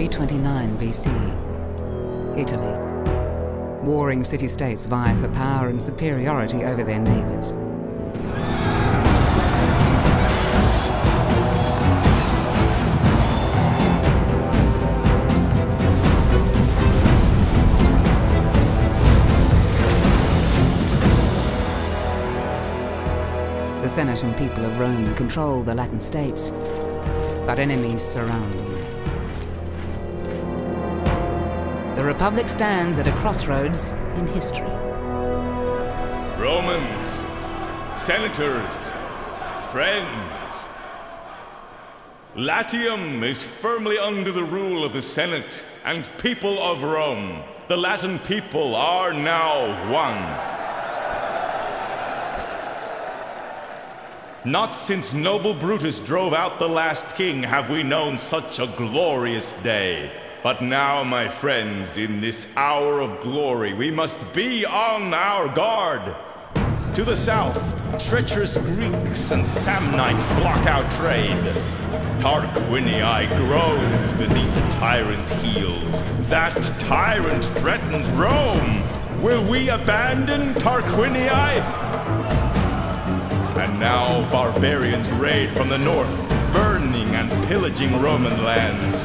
329 BC. Italy. Warring city-states vie for power and superiority over their neighbours. The Senate and people of Rome control the Latin states, but enemies surround them. The Republic stands at a crossroads in history. Romans, senators, friends. Latium is firmly under the rule of the Senate and people of Rome. The Latin people are now one. Not since noble Brutus drove out the last king have we known such a glorious day. But now, my friends, in this hour of glory, we must be on our guard. To the south, treacherous Greeks and Samnites block our trade. Tarquinii groans beneath the tyrant's heel. That tyrant threatens Rome. Will we abandon Tarquinii? And now barbarians raid from the north, burning and pillaging Roman lands.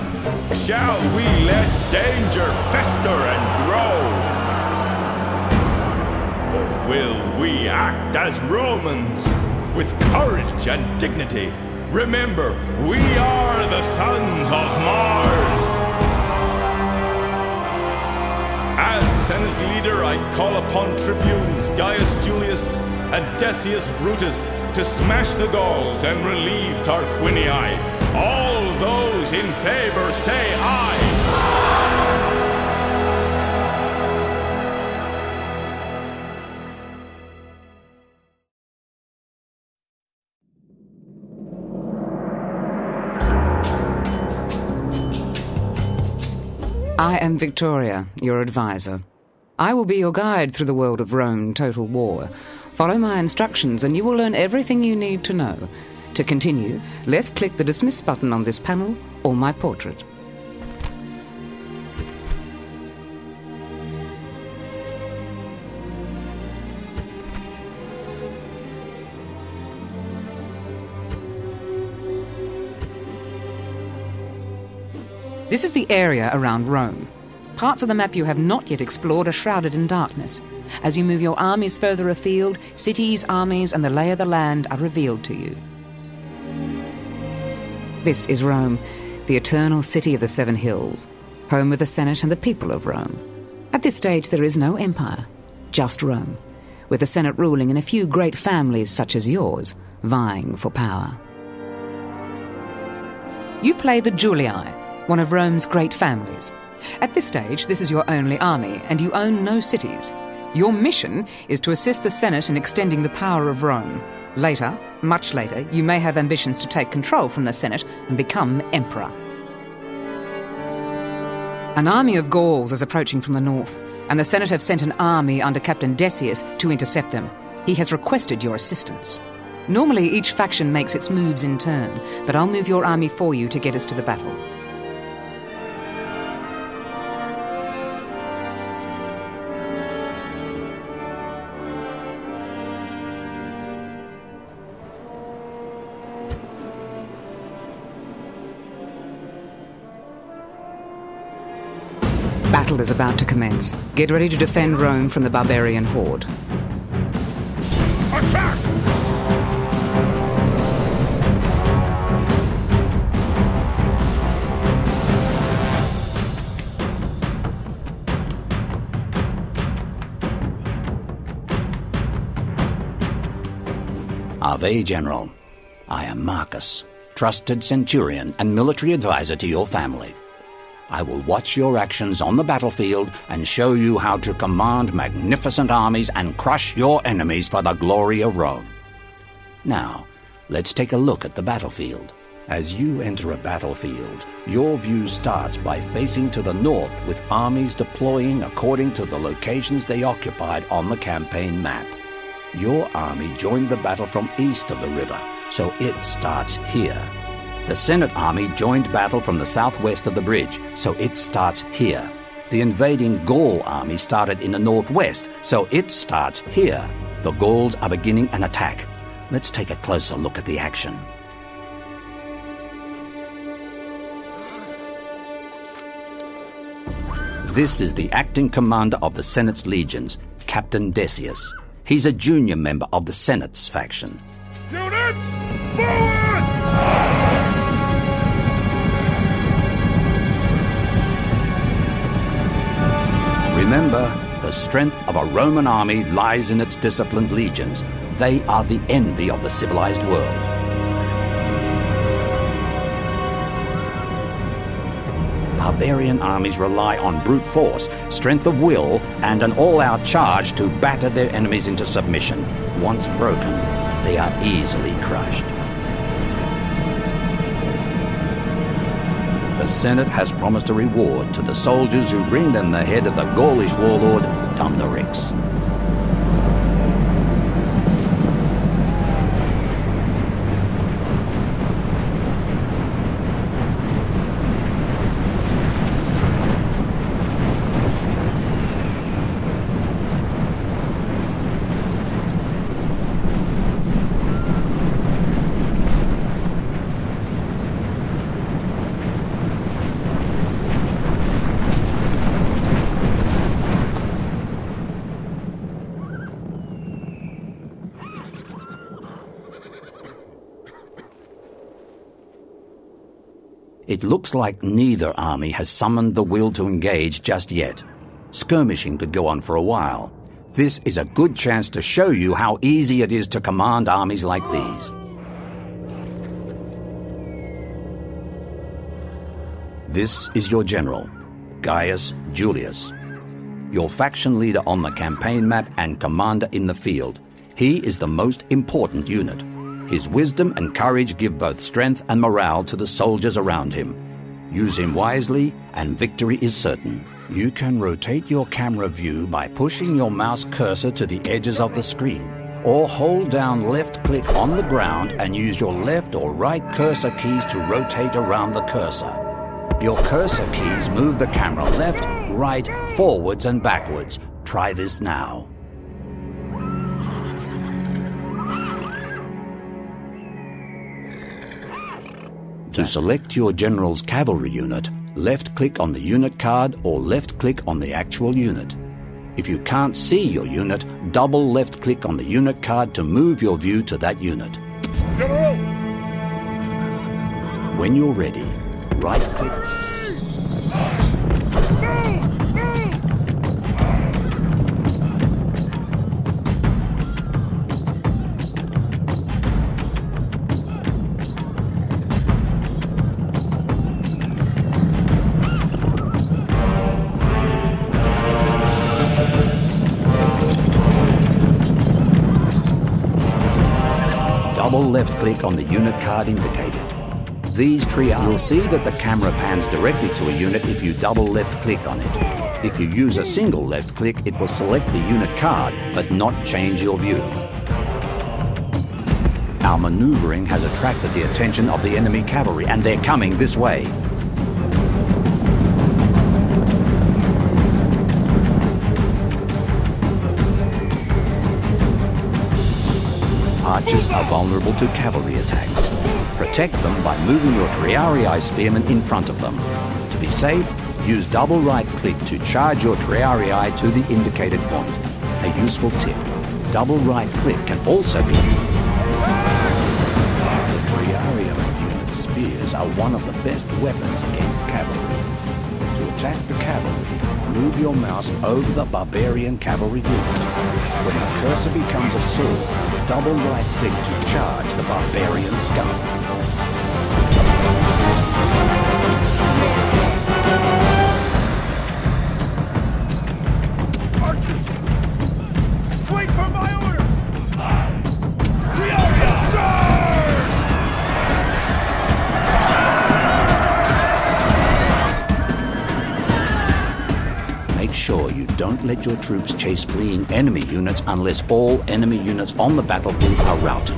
Shall we let danger fester and grow? Or will we act as Romans, with courage and dignity? Remember, we are the sons of Mars! As Senate leader, I call upon tribunes Gaius Julius and Decius Brutus to smash the Gauls and relieve Tarquinii. All those in favor say aye! I am Victoria, your advisor. I will be your guide through the world of Rome Total War. Follow my instructions and you will learn everything you need to know. To continue, left-click the Dismiss button on this panel or my portrait. This is the area around Rome. Parts of the map you have not yet explored are shrouded in darkness. As you move your armies further afield, cities, armies, and the lay of the land are revealed to you. This is Rome, the eternal city of the Seven Hills, home of the Senate and the people of Rome. At this stage there is no empire, just Rome, with the Senate ruling and a few great families such as yours vying for power. You play the Julii, one of Rome's great families. At this stage, this is your only army, and you own no cities. Your mission is to assist the Senate in extending the power of Rome. Later, much later, you may have ambitions to take control from the Senate and become emperor. An army of Gauls is approaching from the north, and the Senate have sent an army under Captain Decius to intercept them. He has requested your assistance. Normally, each faction makes its moves in turn, but I'll move your army for you to get us to the battle. Battle is about to commence. Get ready to defend Rome from the barbarian horde. Attack! Ave, General. I am Marcus, trusted centurion and military advisor to your family. I will watch your actions on the battlefield and show you how to command magnificent armies and crush your enemies for the glory of Rome. Now, let's take a look at the battlefield. As you enter a battlefield, your view starts by facing to the north with armies deploying according to the locations they occupied on the campaign map. Your army joined the battle from east of the river, so it starts here. The Senate army joined battle from the southwest of the bridge, so it starts here. The invading Gaul army started in the northwest, so it starts here. The Gauls are beginning an attack. Let's take a closer look at the action. This is the acting commander of the Senate's legions, Captain Decius. He's a junior member of the Senate's faction. Units, forward! Remember, the strength of a Roman army lies in its disciplined legions. They are the envy of the civilized world. Barbarian armies rely on brute force, strength of will, and an all-out charge to batter their enemies into submission. Once broken, they are easily crushed. The Senate has promised a reward to the soldiers who bring them the head of the Gaulish warlord, Dumnorix. It looks like neither army has summoned the will to engage just yet. Skirmishing could go on for a while. This is a good chance to show you how easy it is to command armies like these. This is your general, Gaius Julius, your faction leader on the campaign map and commander in the field. He is the most important unit. His wisdom and courage give both strength and morale to the soldiers around him. Use him wisely and victory is certain. You can rotate your camera view by pushing your mouse cursor to the edges of the screen, or hold down left-click on the ground and use your left or right cursor keys to rotate around the cursor. Your cursor keys move the camera left, right, forwards and backwards. Try this now. To select your general's cavalry unit, left-click on the unit card or left-click on the actual unit. If you can't see your unit, double left-click on the unit card to move your view to that unit. General! When you're ready, right-click. Double left-click on the unit card indicated. These triage. You'll see that the camera pans directly to a unit if you double left-click on it. If you use a single left-click, it will select the unit card, but not change your view. Our maneuvering has attracted the attention of the enemy cavalry, and they're coming this way. Archers are vulnerable to cavalry attacks. Protect them by moving your Triarii spearmen in front of them. To be safe, use double right-click to charge your Triarii to the indicated point. A useful tip, double right-click can also be... The Triarii unit's spears are one of the best weapons against cavalry. To attack the cavalry, move your mouse over the barbarian cavalry unit. When the cursor becomes a sword, double right-click to charge the barbarian scum. Archers! Wait for my order! Charge! Make sure you don't let your troops chase fleeing enemy units unless all enemy units on the battlefield are routed.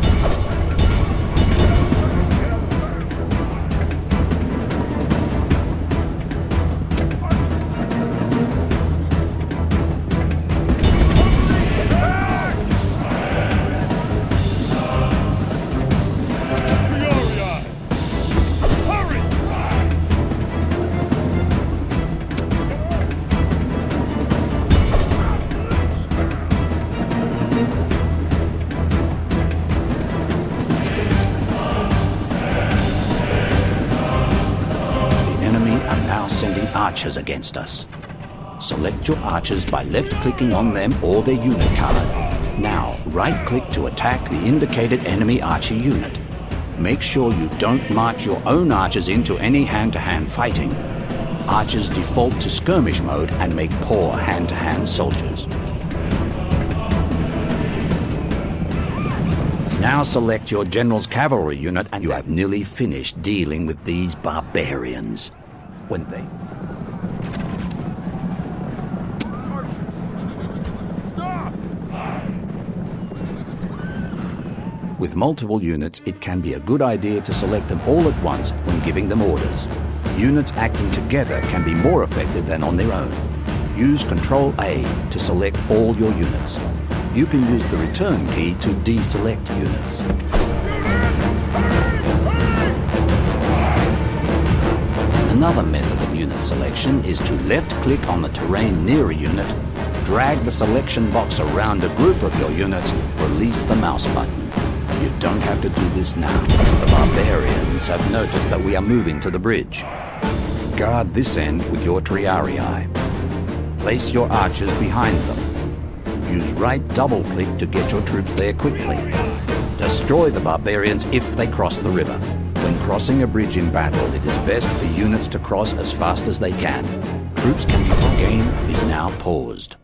archers against us. Select your archers by left-clicking on them or their unit card. Now, right-click to attack the indicated enemy archer unit. Make sure you don't march your own archers into any hand-to-hand fighting. Archers default to skirmish mode and make poor hand-to-hand soldiers. Now select your general's cavalry unit and you have nearly finished dealing with these barbarians. With multiple units, it can be a good idea to select them all at once when giving them orders. Units acting together can be more effective than on their own. Use Ctrl-A to select all your units. You can use the return key to deselect units. Another method of unit selection is to left-click on the terrain near a unit, drag the selection box around a group of your units, release the mouse button. You don't have to do this now. The barbarians have noticed that we are moving to the bridge. Guard this end with your triarii. Place your archers behind them. Use right double-click to get your troops there quickly. Destroy the barbarians if they cross the river. When crossing a bridge in battle, it is best for units to cross as fast as they can. Troops can be... The game is now paused.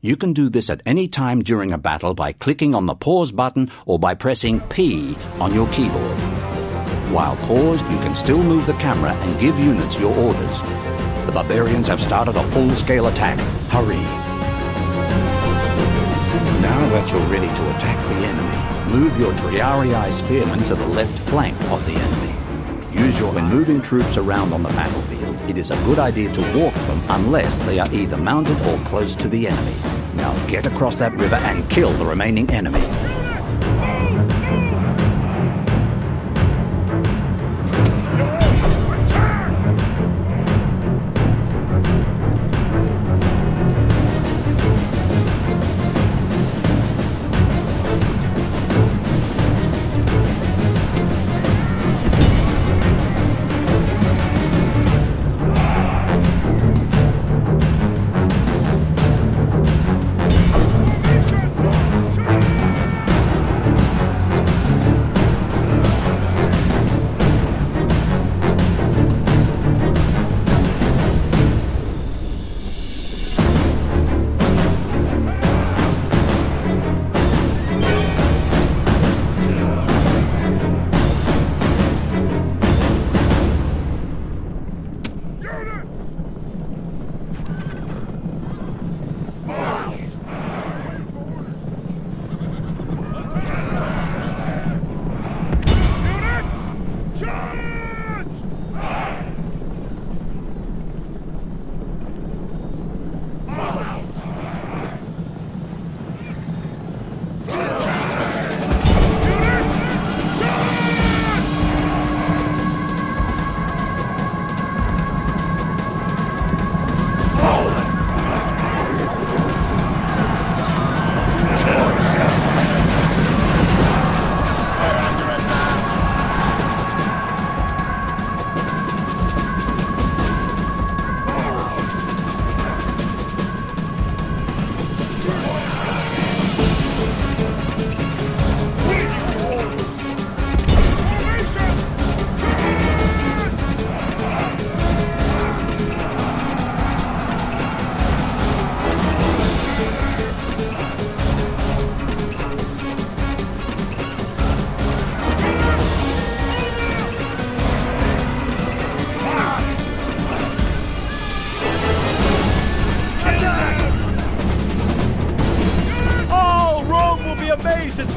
You can do this at any time during a battle by clicking on the pause button or by pressing P on your keyboard. While paused, you can still move the camera and give units your orders. The barbarians have started a full-scale attack. Hurry! Now that you're ready to attack the enemy, move your triarii spearmen to the left flank of the enemy. When moving troops around on the battlefield, it is a good idea to walk them unless they are either mounted or close to the enemy. Now get across that river and kill the remaining enemy.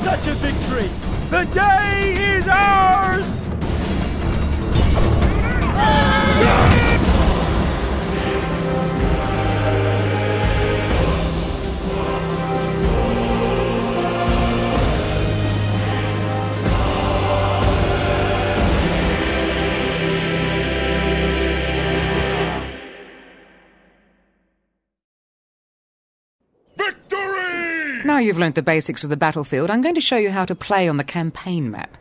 such a victory! The day is ours! Now you've learnt the basics of the battlefield, I'm going to show you how to play on the campaign map.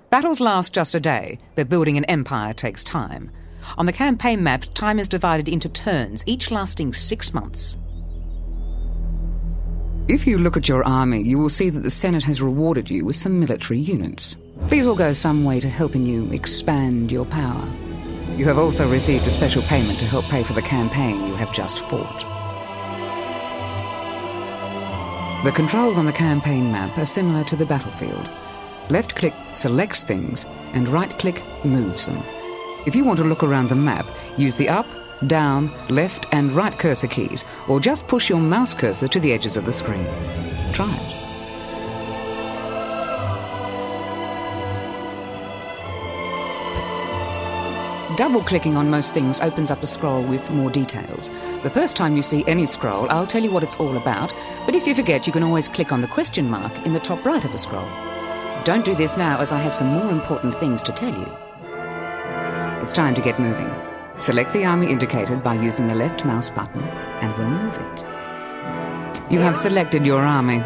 Battles last just a day, but building an empire takes time. On the campaign map, time is divided into turns, each lasting 6 months. If you look at your army, you will see that the Senate has rewarded you with some military units. These will go some way to helping you expand your power. You have also received a special payment to help pay for the campaign you have just fought. The controls on the campaign map are similar to the battlefield. Left-click selects things, and right-click moves them. If you want to look around the map, use the up, down, left and right cursor keys, or just push your mouse cursor to the edges of the screen. Try it. Double-clicking on most things opens up a scroll with more details. The first time you see any scroll, I'll tell you what it's all about, but if you forget, you can always click on the question mark in the top right of the scroll. Don't do this now, as I have some more important things to tell you. It's time to get moving. Select the army indicated by using the left mouse button, and we'll move it. You have selected your army.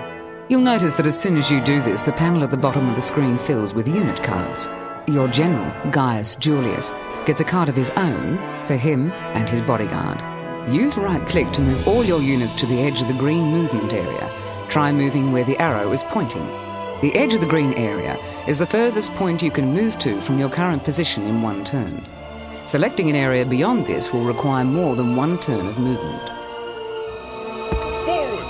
You'll notice that as soon as you do this, the panel at the bottom of the screen fills with unit cards. Your general, Gaius Julius, gets a card of his own for him and his bodyguard. Use right-click to move all your units to the edge of the green movement area. Try moving where the arrow is pointing. The edge of the green area is the furthest point you can move to from your current position in one turn. Selecting an area beyond this will require more than one turn of movement. Forward!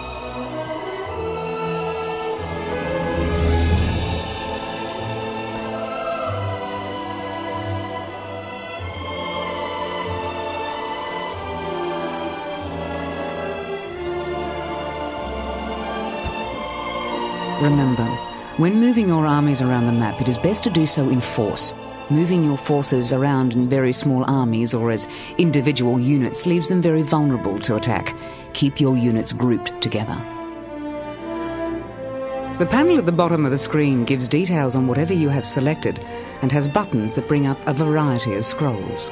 Remember, when moving your armies around the map, it is best to do so in force. Moving your forces around in very small armies or as individual units leaves them very vulnerable to attack. Keep your units grouped together. The panel at the bottom of the screen gives details on whatever you have selected and has buttons that bring up a variety of scrolls.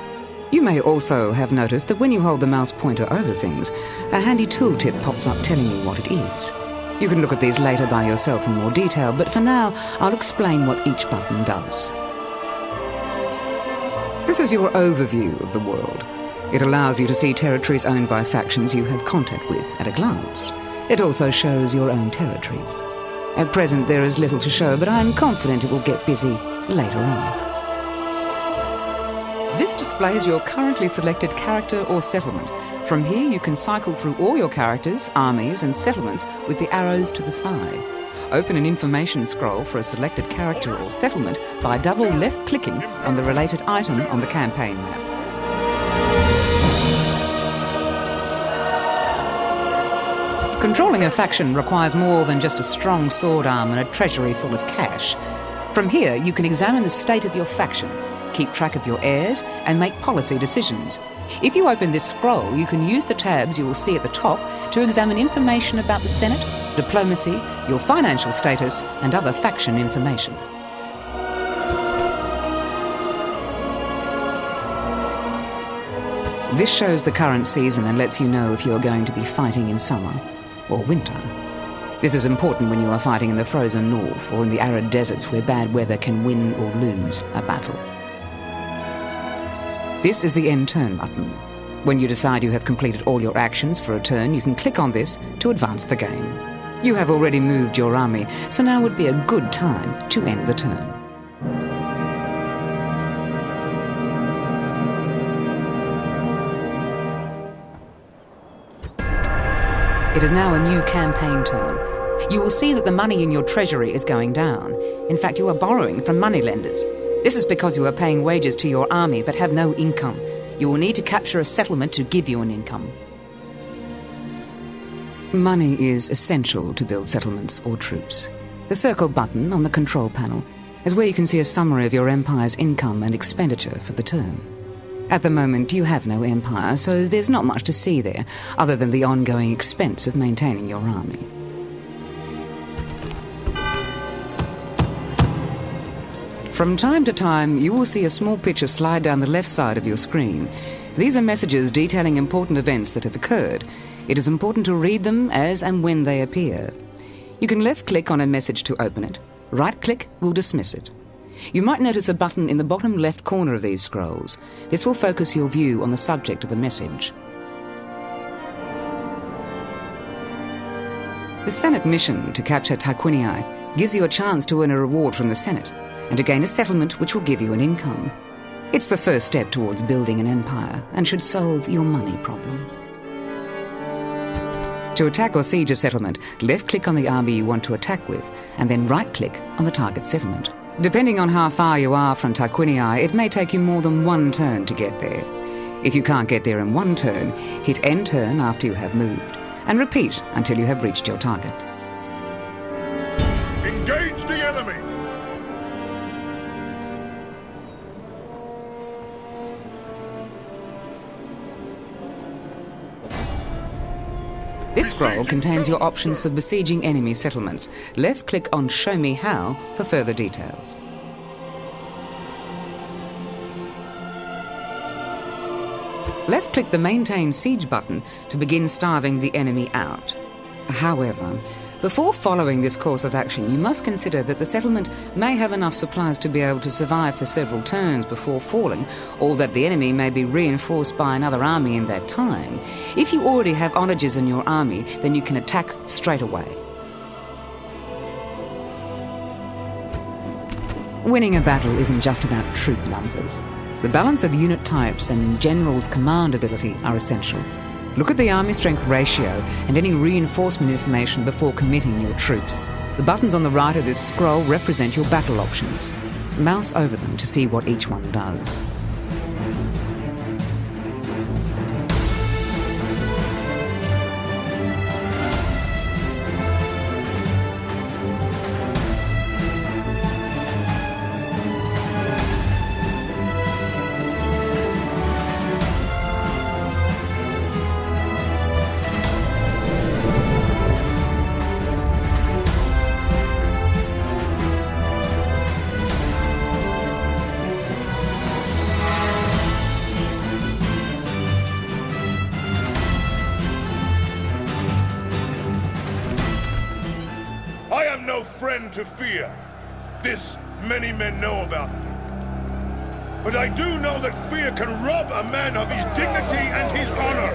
You may also have noticed that when you hold the mouse pointer over things, a handy tooltip pops up telling you what it is. You can look at these later by yourself in more detail, but for now, I'll explain what each button does. This is your overview of the world. It allows you to see territories owned by factions you have contact with at a glance. It also shows your own territories. At present, there is little to show, but I'm confident it will get busy later on. This displays your currently selected character or settlement. From here, you can cycle through all your characters, armies, and settlements with the arrows to the side. Open an information scroll for a selected character or settlement by double left-clicking on the related item on the campaign map. Controlling a faction requires more than just a strong sword arm and a treasury full of cash. From here, you can examine the state of your faction, keep track of your heirs, and make policy decisions. If you open this scroll, you can use the tabs you will see at the top to examine information about the Senate, diplomacy, your financial status, and other faction information. This shows the current season and lets you know if you are going to be fighting in summer or winter. This is important when you are fighting in the frozen north or in the arid deserts where bad weather can win or lose a battle. This is the end turn button. When you decide you have completed all your actions for a turn, you can click on this to advance the game. You have already moved your army, so now would be a good time to end the turn. It is now a new campaign turn. You will see that the money in your treasury is going down. In fact, you are borrowing from moneylenders. This is because you are paying wages to your army but have no income. You will need to capture a settlement to give you an income. Money is essential to build settlements or troops. The circle button on the control panel is where you can see a summary of your empire's income and expenditure for the turn. At the moment, you have no empire, so there's not much to see there, other than the ongoing expense of maintaining your army. From time to time, you will see a small picture slide down the left side of your screen. These are messages detailing important events that have occurred. It is important to read them as and when they appear. You can left-click on a message to open it. Right-click will dismiss it. You might notice a button in the bottom left corner of these scrolls. This will focus your view on the subject of the message. The Senate mission to capture Tarquinii gives you a chance to earn a reward from the Senate and to gain a settlement which will give you an income. It's the first step towards building an empire and should solve your money problem. To attack or siege a settlement, left-click on the army you want to attack with, and then right-click on the target settlement. Depending on how far you are from Tarquinii, it may take you more than one turn to get there. If you can't get there in one turn, hit end turn after you have moved, and repeat until you have reached your target. Engage the enemy! This scroll contains your options for besieging enemy settlements. Left-click on Show Me How for further details. Left-click the Maintain Siege button to begin starving the enemy out. However, before following this course of action, you must consider that the settlement may have enough supplies to be able to survive for several turns before falling, or that the enemy may be reinforced by another army in that time. If you already have onagers in your army, then you can attack straight away. Winning a battle isn't just about troop numbers. The balance of unit types and general's command ability are essential. Look at the army strength ratio and any reinforcement information before committing your troops. The buttons on the right of this scroll represent your battle options. Mouse over them to see what each one does. No friend to fear. This many men know about me. But I do know that fear can rob a man of his dignity and his honor.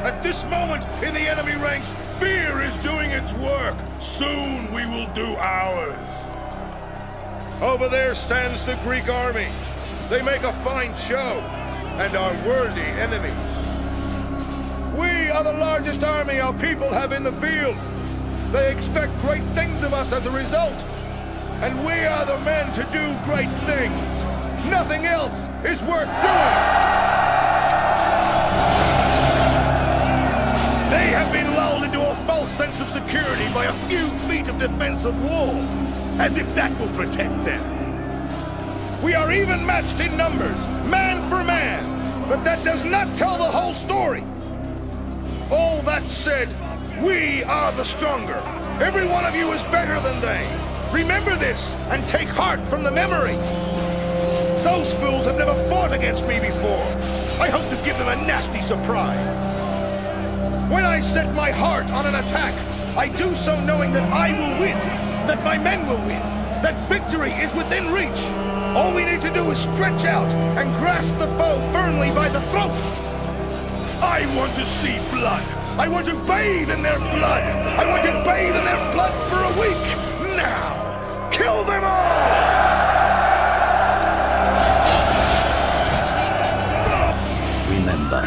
At this moment in the enemy ranks, fear is doing its work. Soon we will do ours. Over there stands the Greek army. They make a fine show and are worthy enemies. We are the largest army our people have in the field. They expect great things of us as a result. And we are the men to do great things. Nothing else is worth doing. They have been lulled into a false sense of security by a few feet of defensive wall, as if that will protect them. We are even matched in numbers, man for man, but that does not tell the whole story. All that said, we are the stronger. Every one of you is better than they. Remember this, and take heart from the memory. Those fools have never fought against me before. I hope to give them a nasty surprise. When I set my heart on an attack, I do so knowing that I will win, that my men will win, that victory is within reach. All we need to do is stretch out and grasp the foe firmly by the throat. I want to see blood. I want to bathe in their blood. I want to bathe in their blood for a week. Now, kill them all! Remember,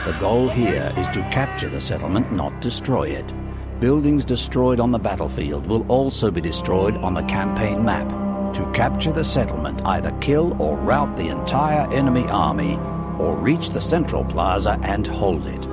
the goal here is to capture the settlement, not destroy it. Buildings destroyed on the battlefield will also be destroyed on the campaign map. To capture the settlement, either kill or rout the entire enemy army, or reach the central plaza and hold it.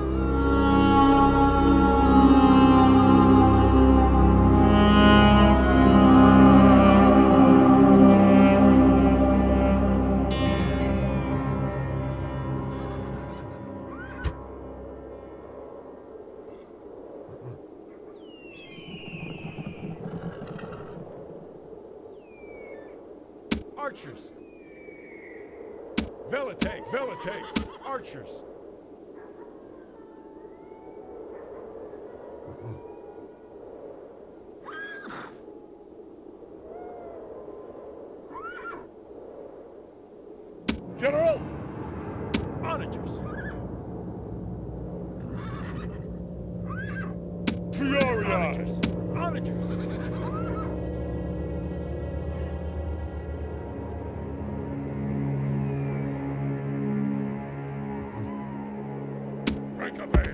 Archers! Velites! Archers! General! Onagers! Onagers! Onagers! Break a base!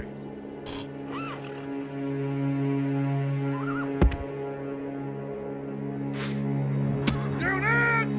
Units!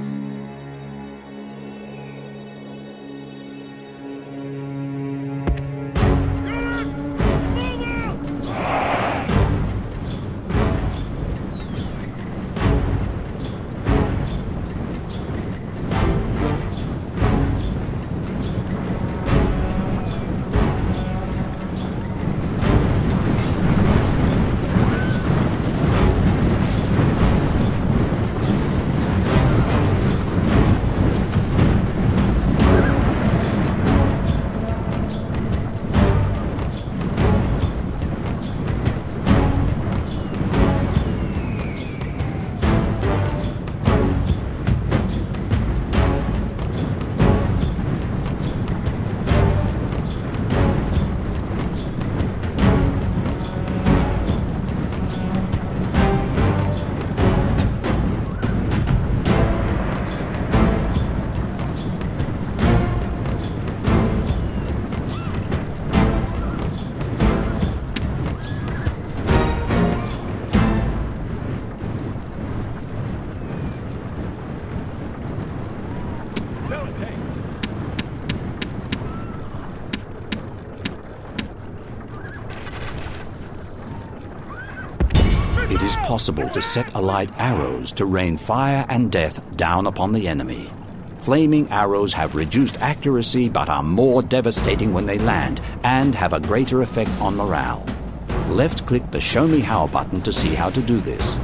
It is possible to set alight arrows to rain fire and death down upon the enemy. Flaming arrows have reduced accuracy but are more devastating when they land and have a greater effect on morale. Left-click the Show Me How button to see how to do this.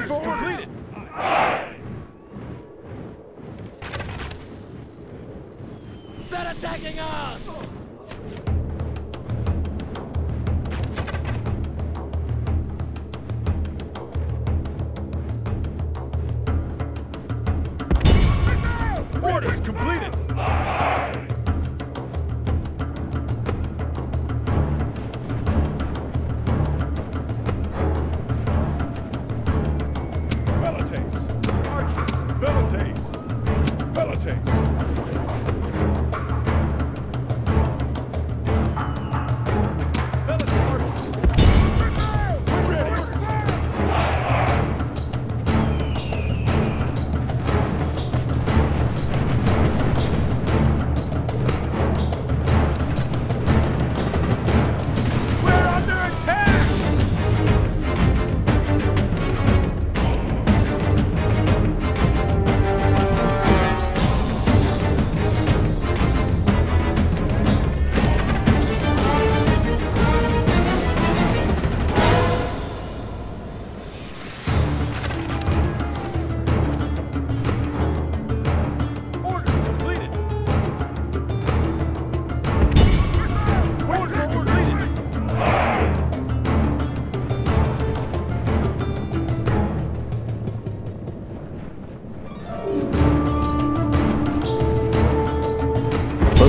Completed! They're attacking us! Orders completed! Velites!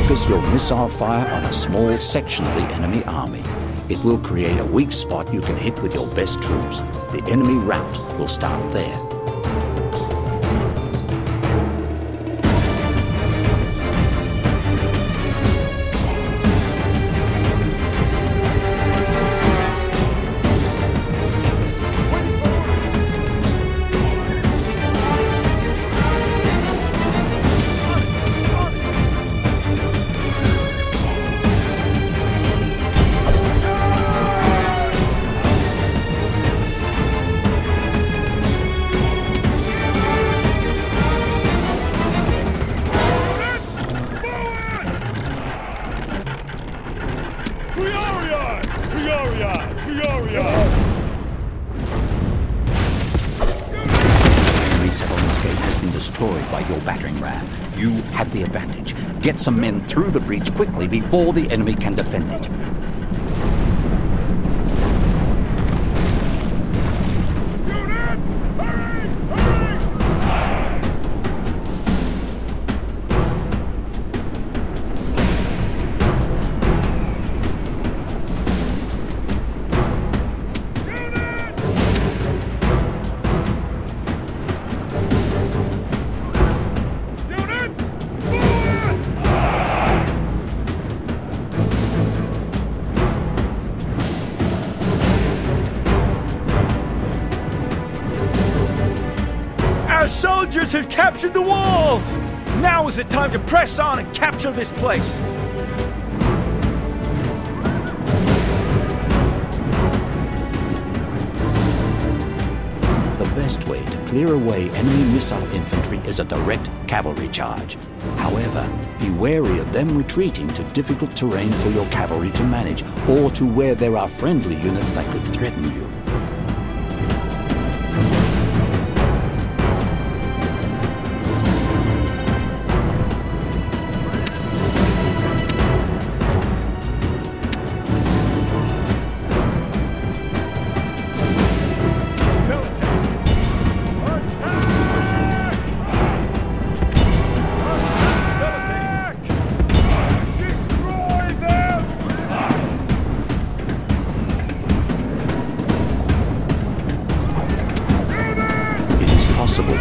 Focus your missile fire on a small section of the enemy army. It will create a weak spot you can hit with your best troops. The enemy rout will start there. Destroyed by your battering ram. You have the advantage. Get some men through the breach quickly before the enemy can defend it. Our soldiers have captured the walls! Now is the time to press on and capture this place! The best way to clear away enemy missile infantry is a direct cavalry charge. However, be wary of them retreating to difficult terrain for your cavalry to manage, or to where there are friendly units that could threaten you.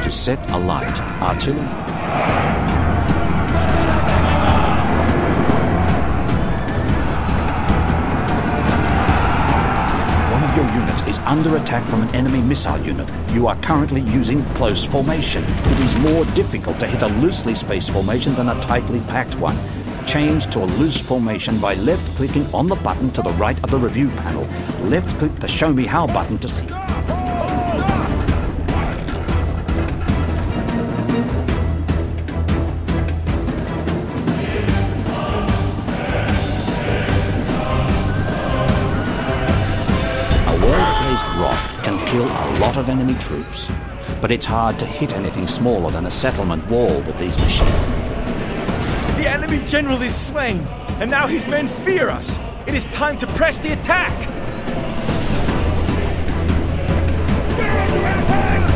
To set alight artillery. One of your units is under attack from an enemy missile unit. You are currently using close formation. It is more difficult to hit a loosely spaced formation than a tightly packed one. Change to a loose formation by left-clicking on the button to the right of the review panel. Left-click the Show Me How button to see. Rock can kill a lot of enemy troops, but it's hard to hit anything smaller than a settlement wall with these machines. The enemy general is slain, and now his men fear us. It is time to press the attack! We're under attack!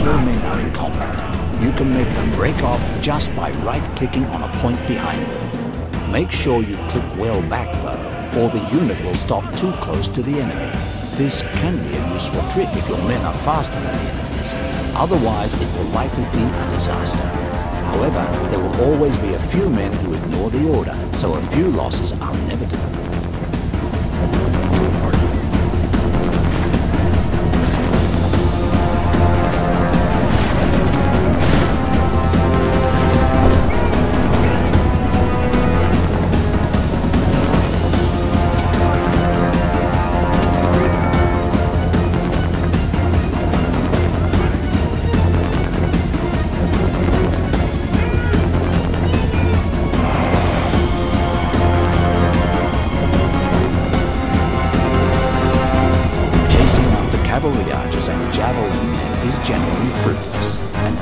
Your men are in combat. You can make them break off just by right-clicking on a point behind them. Make sure you click well back though, or the unit will stop too close to the enemy. This can be a useful trick if your men are faster than the enemy's. Otherwise, it will likely be a disaster. However, there will always be a few men who ignore the order, so a few losses are inevitable.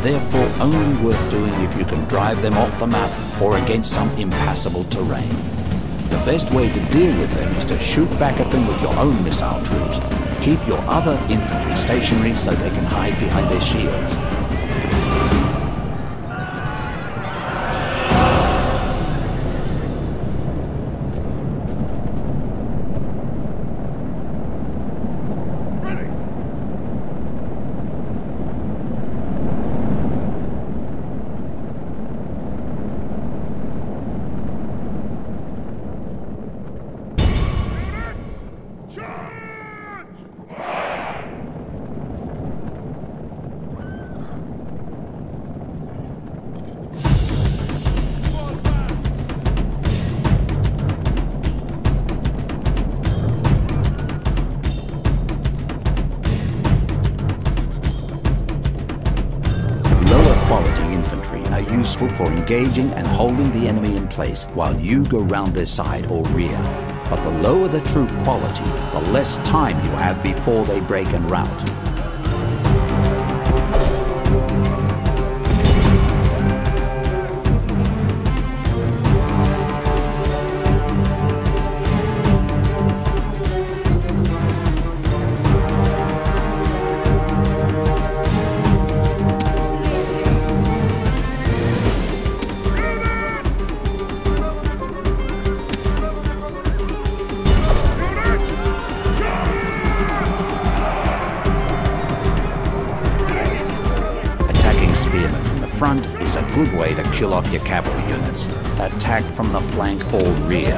Therefore only worth doing if you can drive them off the map or against some impassable terrain. The best way to deal with them is to shoot back at them with your own missile troops. Keep your other infantry stationary so they can hide behind their shields. Useful for engaging and holding the enemy in place while you go round their side or rear. But the lower the troop quality, the less time you have before they break and rout. Front is a good way to kill off your cavalry units. Attack from the flank or rear.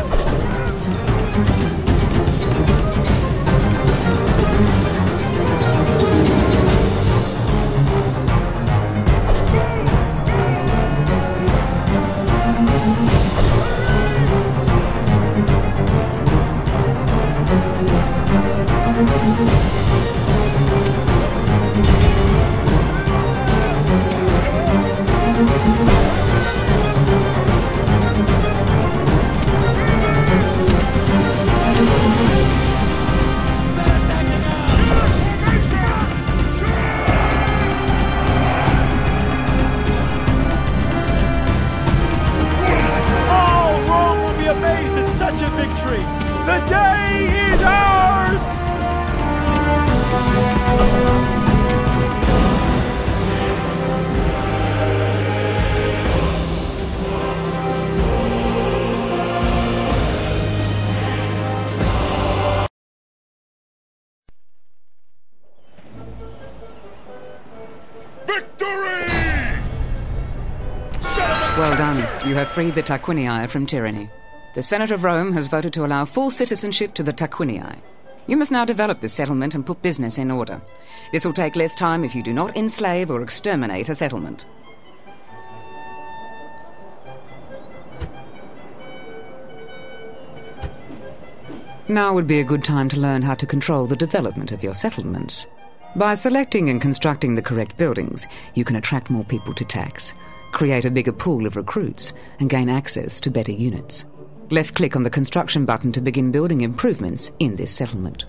Such a victory! The day is ours! Victory! Well done. You have freed the Tarquinii from tyranny. The Senate of Rome has voted to allow full citizenship to the Tarquinii. You must now develop this settlement and put business in order. This will take less time if you do not enslave or exterminate a settlement. Now would be a good time to learn how to control the development of your settlements. By selecting and constructing the correct buildings, you can attract more people to tax, create a bigger pool of recruits, and gain access to better units. Left-click on the construction button to begin building improvements in this settlement.